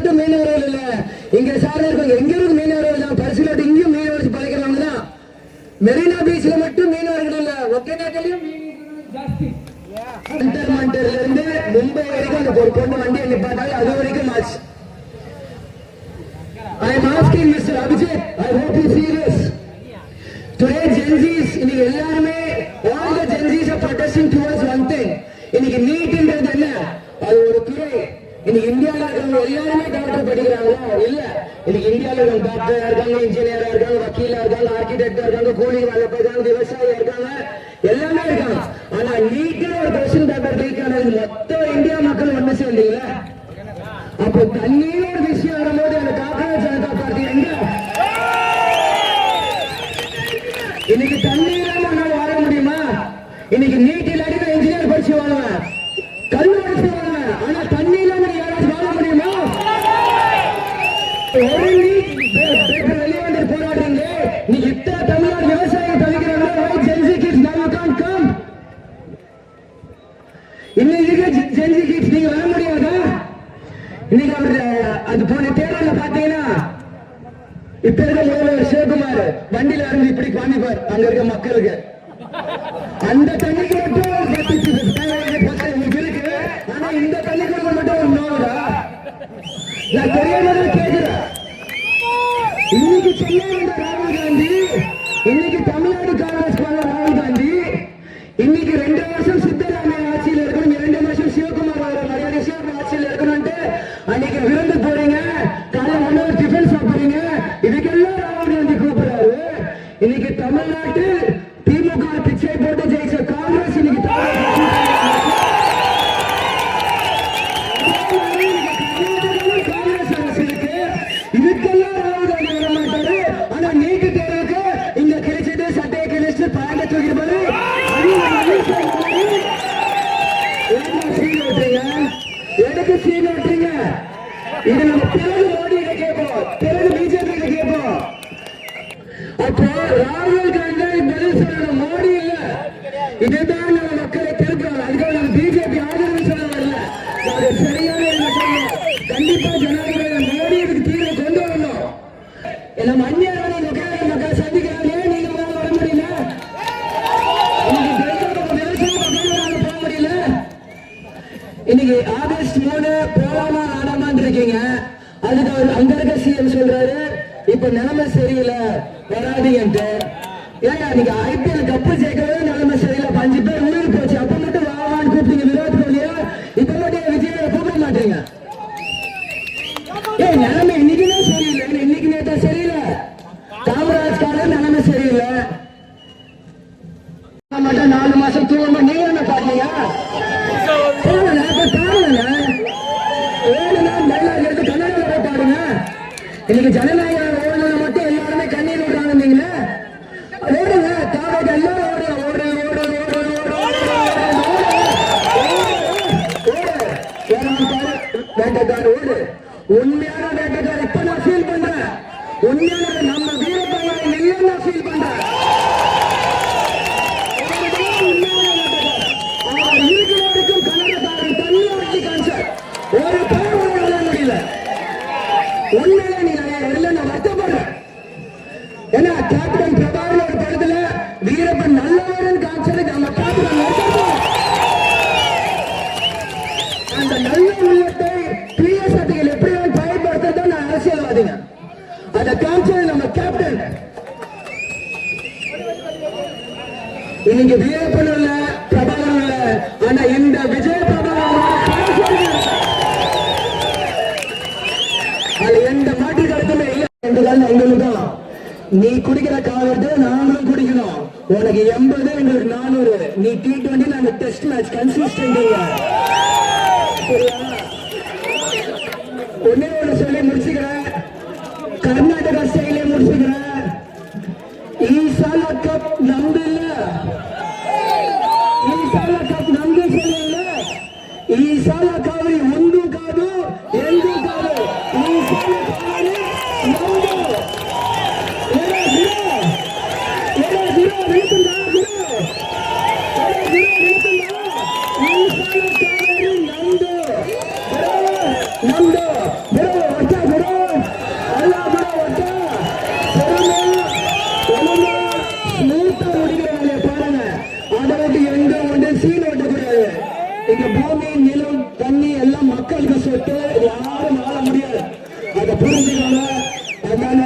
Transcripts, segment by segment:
மட்டும் மீனவர்கள் இல்ல, இங்க சார்ந்த இருக்கும் எங்கிருந்து மீனவர்கள் தான். பரிசுல இங்கேயும் மீன் வச்சு பழைக்கிறவங்க தான். மெரினா பீச்ல மட்டும் மீனவர்கள் இல்ல, ஒகேனக்கல்லையும் ஜாஸ்தி. கண்டர்மெண்டர்ல இருந்து மும்பை வரைக்கும் அந்த ஒரு பொண்ணு வண்டியை நிப்பாட்டாங்க, அது வரைக்கும் ஆச்சு. I am asking Mr. Abhijit, I hope you see this. Today Gen Zs, இன்னைக்கு எல்லாருமே all the Gen Zs are protesting towards one thing. இன்னைக்கு நீட்ன்றது என்ன? அது ஒரு துறை. இன்னைக்கு இந்தியாவில் இருக்கிறவங்க எல்லாருமே டாக்டர் படிக்கிறாங்களா? இல்ல. இன்னைக்கு இந்தியாவில் இருக்கிற டாக்டரா இருக்காங்க, இன்ஜினியரா இருக்காங்க, வக்கீலா இருக்காங்க, ஆர்கிடெக்டா இருக்காங்க, கூலி வேலை பார்க்கறாங்க, விவசாயியா இருக்காங்க, எல்லாமே இருக்காங்க. ஆனா நீட்ல ஒரு கொஸ்டின் பேப்பர் லீக் ஆனது மொத்த இந்தியா மக்கள் ஒண்ணு சேர்ந்தீங்களா? அப்போ தண்ணீர் ஒரு விஷயம் வரும்போது அந்த காங்கிரஸ் ஜனதா பார்ட்டி எங்க? இன்னைக்கு தண்ணீர் வாழ முடியுமா? இன்னைக்கு நீட்டில் அடிக்க இன்ஜினியர் படிச்சு வாழுவேன், கல் படிச்சு வாழுவேன். ஆனா தண்ணீர் யாராச்சும் வாழ முடியுமா? ஒரு நீட் வெளியே வந்து போராடுறீங்க. நீங்க இத்தனை தமிழ்நாடு விவசாயம் தவிக்கிறாங்க. இன்னைக்கு ஜென்சி கிட்ஸ் நீங்க வர முடியாதா? இன்னைக்கு அவரு அது போன தேர்தல பாத்தீங்கன்னா இப்ப இருக்க முதல்வர் சிவகுமார் வண்டியில இருந்து இப்படி காமிப்பார் அங்க இருக்க மக்களுக்கு. அந்த தண்ணிக்கு மட்டும் இருக்கு. ஆனா இந்த தண்ணிக்கு மட்டும் நோடா நான் தெரியாம கேட்கிறேன். இன்னைக்கு சென்னை வந்த ராகுல் காந்தி, இன்னைக்கு தமிழ்நாடு காங்கிரஸ் ராகுல் காந்தி, இன்னைக்கு 2 வருஷம் சித்தராமையா ஆட்சியில் இருக்கணும், 2 வருஷம் சிவகுமார் மரியாதை ஆட்சியில் இருக்கணும்ட்டு அன்னைக்கு விருந்து போறீங்க, காலை உணவு டிஃபன் சாப்பிடுறீங்க. இதுக்கெல்லாம் ராகுல் காந்தி கூப்பிடுறாரு. இன்னைக்கு தமிழ்நாட்டு திமுக பிச்சை போட்டு ஜெயிச்ச காங்கிரஸ் இன்னைக்கு காங்கிரஸ் அரசு இருக்கு. இதுக்கெல்லாம் ராகுல் காந்தி வர மாட்டாரு. ஆனா நீட்டு தேர்வுக்கு இங்க கிடைச்சது சட்டையை கிழிச்சு பாண்ட தூக்கிட்டு எதுக்கு சீன் ஓட்டுறீங்க? இது நம்ம பிறகு மோடி கிட்ட கேட்போம், பிறகு பிஜேபி கிட்ட கேட்போம். அப்போ ராகுல் காந்தி பதில் சொல்லணும், மோடி இல்ல. இதுதான் நம்ம மக்களை திருப்போம். அதுக்காக நம்ம பிஜேபி ஆதரவு சொல்ல வரல, சரியான சொல்லணும். கண்டிப்பா ஜனாதிபதி மோடி இதுக்கு தீர்வு கொண்டு வரணும். நம்ம அந்நியரான மக்களை சந்திக்கிறாங்க, நீங்க வர முடியல. இன்னைக்கு ஆகஸ்ட் 3 போலாமா ஆடாமான்னு இருக்கீங்க. அதுக்கு அவர் அங்க இருக்க சிஎம் சொல்றாரு இப்ப நிலைமை சரியில்லை வராதீங்கன்ட்டு. ஏங்க நீங்க ஐபிஎல் கப்பு ஜெயிக்கவே நிலைமை சரியில்லை, 5 பேர் உயிர் போச்சு. அப்ப மட்டும் வாவான்னு கூப்பிட்டீங்க விராட் கோலியா, இப்ப மட்டும் விஜயை கூப்பிட மாட்டீங்க. ஏன் நிலைமை இன்னைக்குதான் சரியில்லை, இன்னைக்கு நேத்தா சரியில்லை. காமராஜ் காலம் நிலைமை சரியில்லை. மட்டும் 4 மாசம் தூங்க நீங்க என்ன பாத்தீங்க? இன்னைக்கு ஜனநாயகம் ஓடுறது மட்டும் எல்லாருமே கண்ணீர் விடுறாங்க. ஓடுங்க தாவக எல்லாரும் ஓடு ஓடு ஓடு வேட்டைக்கார ஓடு. உண்மையான வேட்டைக்கார இப்ப நான் ஃபீல் பண்றேன். உண்மையான நம்ம வீரப்பங்காய் இல்லைன்னு நான் ஃபீல் பண்றேன். இருக்கிறவருக்கும் கன்னடக்காரன் தண்ணி வச்சு கான்சர் ஒரு பேர் விளையாட முடியல. உண்மையில நீ நான் வருத்தப்படுறேன். ஏன்னா கேப்டன் பிரபாகரன் ஒரு படத்துல வீரப்பன் நல்லவரன் கான்சருக்கு நம்ம கேப்டன் அந்த நல்ல உள்ளத்தை பிஎஸ் சட்டைகள் எப்படி பயன்படுத்த நான் அரசியல்வாதிங்க. அந்த கான்சர் நம்ம கேப்டன் இன்னைக்கு வீரப்பன் இல்ல, பிரபாகரன் இல்ல. ஆனா இந்த விஜய் பிரபாகரன் அது எந்த மாற்று கருத்துமே இல்லை என்றுதான் எங்களுக்கும். நீ குடிக்கிற காலத்து நாங்களும் குடிக்கணும். உனக்கு 80, எங்களுக்கு 400. நீ T20, நாங்க டெஸ்ட் மேட்ச் கன்சிஸ்டன்ட். சரியா? ஒன்னே ஒண்ணு சொல்லி முடிச்சுக்கிறேன், கர்நாடகா ஸ்டைலே முடிச்சுக்கிறேன். ஈசால கப் நம்பு இல்ல, ஈசால கப் நம்பு சொல்லல. ఈసాల కావలి ముందు కాదు ఎందు కాదు, ఈసాల కావలి ముందు. నమ్దు பூமி நிலம் தண்ணி எல்லாம் மக்களுக்கு சொத்து, யாரும் ஆள முடியாது. அதை புரிஞ்சுக்கோங்க. அதனால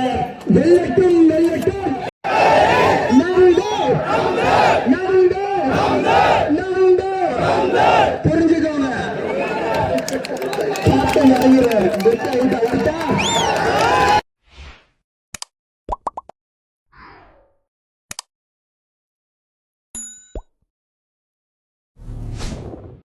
வெல்லட்டும் வெல்லட்டும் புரிஞ்சுக்கோங்க. பாட்டம் இறங்குறாரு.